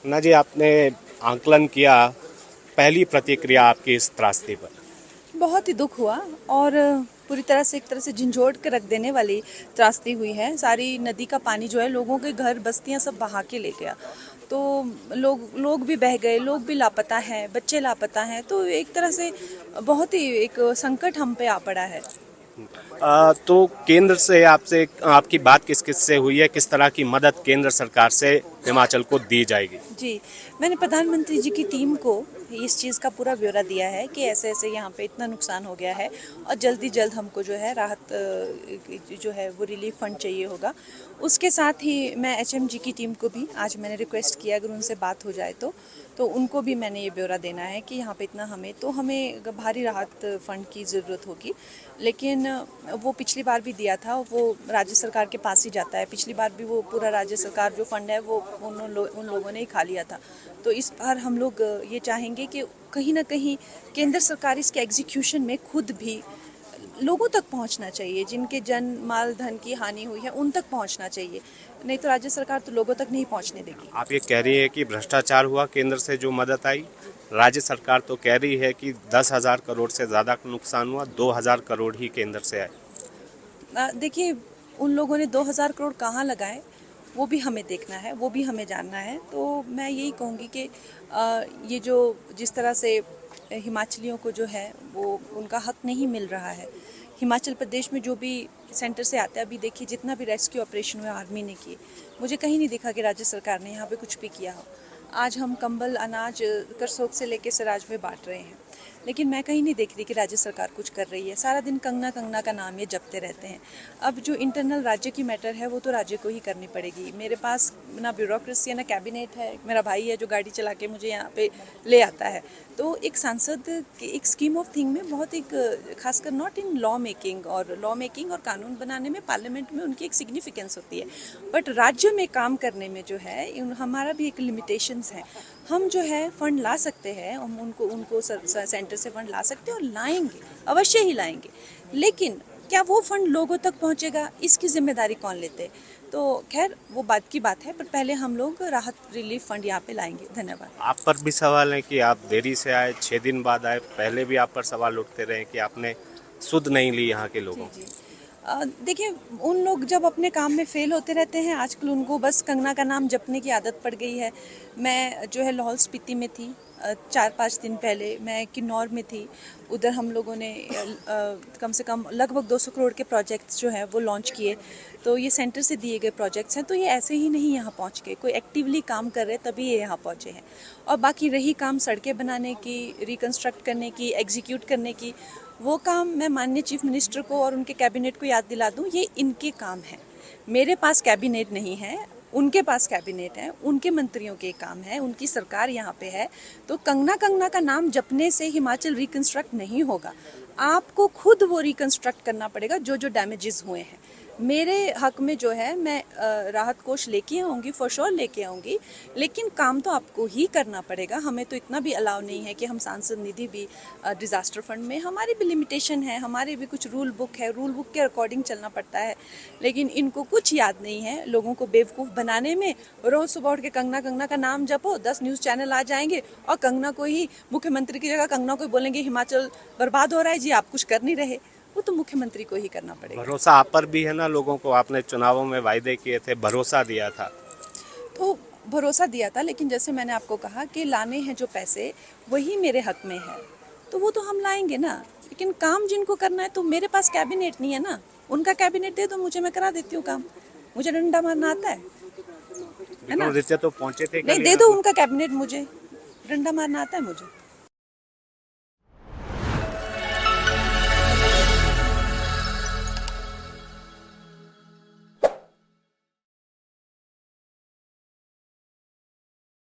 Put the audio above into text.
ना जी, आपने आंकलन किया, पहली प्रतिक्रिया आपकी इस त्रासदी पर? बहुत ही दुख हुआ और पूरी तरह से एक तरह से झंझोड़ के रख देने वाली त्रासदी हुई है। सारी नदी का पानी जो है लोगों के घर बस्तियां सब बहा के ले गया। तो लोग भी बह गए, लोग भी लापता हैं, बच्चे लापता हैं। तो एक तरह से बहुत ही एक संकट हम पे आ पड़ा है। तो केंद्र से आपसे आपकी बात किस किस से हुई है? किस तरह की मदद केंद्र सरकार से हिमाचल को दी जाएगी? जी, मैंने प्रधानमंत्री जी की टीम को इस चीज़ का पूरा ब्यौरा दिया है कि ऐसे ऐसे यहाँ पे इतना नुकसान हो गया है और जल्दी जल्द हमको जो है राहत जो है वो रिलीफ फंड चाहिए होगा। उसके साथ ही मैं एचएमजी की टीम को भी आज मैंने रिक्वेस्ट किया, अगर उनसे बात हो जाए तो उनको भी मैंने ये ब्यौरा देना है कि यहाँ पे इतना हमें भारी राहत फंड की ज़रूरत होगी। लेकिन वो पिछली बार भी दिया था, वो राज्य सरकार के पास ही जाता है। पिछली बार भी वो पूरा राज्य सरकार जो फंड है वो उन लोगों ने ही खा लिया था। तो इस बार हम लोग ये चाहेंगे कि कहीं ना कहीं केंद्र सरकार इसके एग्जीक्यूशन में खुद भी लोगों तक पहुंचना चाहिए। जिनके जन माल धन की हानि हुई है उन तक पहुंचना चाहिए, नहीं तो राज्य सरकार तो लोगों तक नहीं पहुंचने देगी। आप ये कह रही है कि भ्रष्टाचार हुआ, केंद्र से जो मदद आई? राज्य सरकार तो कह रही है कि 10,000 करोड़ से ज़्यादा का नुकसान हुआ, 2,000 करोड़ ही केंद्र से आए। देखिए, उन लोगों ने 2000 करोड़ कहाँ लगाए वो भी हमें देखना है, वो भी हमें जानना है। तो मैं यही कहूँगी कि ये जो जिस तरह से हिमाचलियों को जो है वो उनका हक नहीं मिल रहा है। हिमाचल प्रदेश में जो भी सेंटर से आता है, अभी देखिए जितना भी रेस्क्यू ऑपरेशन हुआ आर्मी ने किए, मुझे कहीं नहीं दिखा कि राज्य सरकार ने यहाँ पे कुछ भी किया हो। आज हम कंबल अनाज करसोग से लेके सिराज में बांट रहे हैं, लेकिन मैं कहीं नहीं देख रही कि राज्य सरकार कुछ कर रही है। सारा दिन कंगना कंगना का नाम ये जपते रहते हैं। अब जो इंटरनल राज्य की मैटर है वो तो राज्य को ही करनी पड़ेगी। मेरे पास ना ब्यूरोक्रेसी है ना कैबिनेट है। मेरा भाई है जो गाड़ी चला के मुझे यहाँ पे ले आता है। तो एक सांसद के एक स्कीम ऑफ थिंग में बहुत एक खासकर नॉट इन लॉ मेकिंग और कानून बनाने में पार्लियामेंट में उनकी एक सिग्निफिकेंस होती है, बट राज्य में काम करने में जो है हमारा भी एक लिमिटेशंस है। हम जो है फंड ला सकते हैं, हम उनको सेंटर से फंड ला सकते हैं और लाएंगे, अवश्य ही लाएंगे। लेकिन क्या वो फंड लोगों तक पहुंचेगा, इसकी जिम्मेदारी कौन लेते? तो खैर वो बात की बात है, पर पहले हम लोग राहत रिलीफ फंड यहाँ पे लाएंगे। धन्यवाद। आप पर भी सवाल है कि आप देरी से आए, 6 दिन बाद आए। पहले भी आप पर सवाल उठते रहे कि आपने सुध नहीं ली यहाँ के लोगों जी की। जी। देखिए, उन लोग जब अपने काम में फेल होते रहते हैं, आजकल उनको बस कंगना का नाम जपने की आदत पड़ गई है। मैं जो है लाहौल स्पीति में थी 4-5 दिन पहले, मैं किन्नौर में थी। उधर हम लोगों ने कम से कम लगभग 200 करोड़ के प्रोजेक्ट्स जो हैं वो लॉन्च किए। तो ये सेंटर से दिए गए प्रोजेक्ट्स हैं, तो ये ऐसे ही नहीं यहाँ पहुँच गए। कोई एक्टिवली काम कर रहे तभी ये यहाँ पहुँचे हैं। और बाकी रही काम सड़कें बनाने की, रिकन्स्ट्रक्ट करने की, एग्जीक्यूट करने की, वो काम मैं माननीय चीफ मिनिस्टर को और उनके कैबिनेट को याद दिला दूं, ये इनके काम है। मेरे पास कैबिनेट नहीं है, उनके पास कैबिनेट है, उनके मंत्रियों के काम है, उनकी सरकार यहाँ पे है। तो कंगना कंगना का नाम जपने से हिमाचल रिकन्स्ट्रक्ट नहीं होगा। आपको खुद वो रिकन्स्ट्रक्ट करना पड़ेगा जो जो डैमेजेस हुए हैं। मेरे हक में जो है मैं राहत कोष लेके आऊँगी, फॉर श्योर लेके आऊँगी, लेकिन काम तो आपको ही करना पड़ेगा। हमें तो इतना भी अलाउ नहीं है कि हम सांसद निधि भी डिज़ास्टर फंड में, हमारी भी लिमिटेशन है, हमारे भी कुछ रूल बुक है, रूल बुक के अकॉर्डिंग चलना पड़ता है। लेकिन इनको कुछ याद नहीं है, लोगों को बेवकूफ़ बनाने में। रोज़ सुबह उठ के कंगना कंगना का नाम जपो, 10 न्यूज़ चैनल आ जाएंगे और कंगना को ही मुख्यमंत्री की जगह कंगना को बोलेंगे हिमाचल बर्बाद हो रहा है जी, आप कुछ कर नहीं रहे। वो तो मुख्यमंत्री को ही करना पड़ेगा। भरोसा आप पर भी है ना लोगों को? आपने चुनावों में वायदे किए थे, भरोसा दिया था। तो भरोसा दिया था, लेकिन जैसे मैंने आपको कहा कि लाने हैं जो पैसे वही मेरे हक में है, तो वो तो हम लाएंगे ना। लेकिन काम जिनको करना है, तो मेरे पास कैबिनेट नहीं है ना, उनका कैबिनेट दे दो मुझे, मैं करा देती हूँ काम। मुझे डंडा मारना आता है ना? विक्रमादित्य तो पहुंचे थे नहीं, कल दे यहाँ दो पे। उनका कैबिनेट मुझे, डंडा मारना आता है मुझे।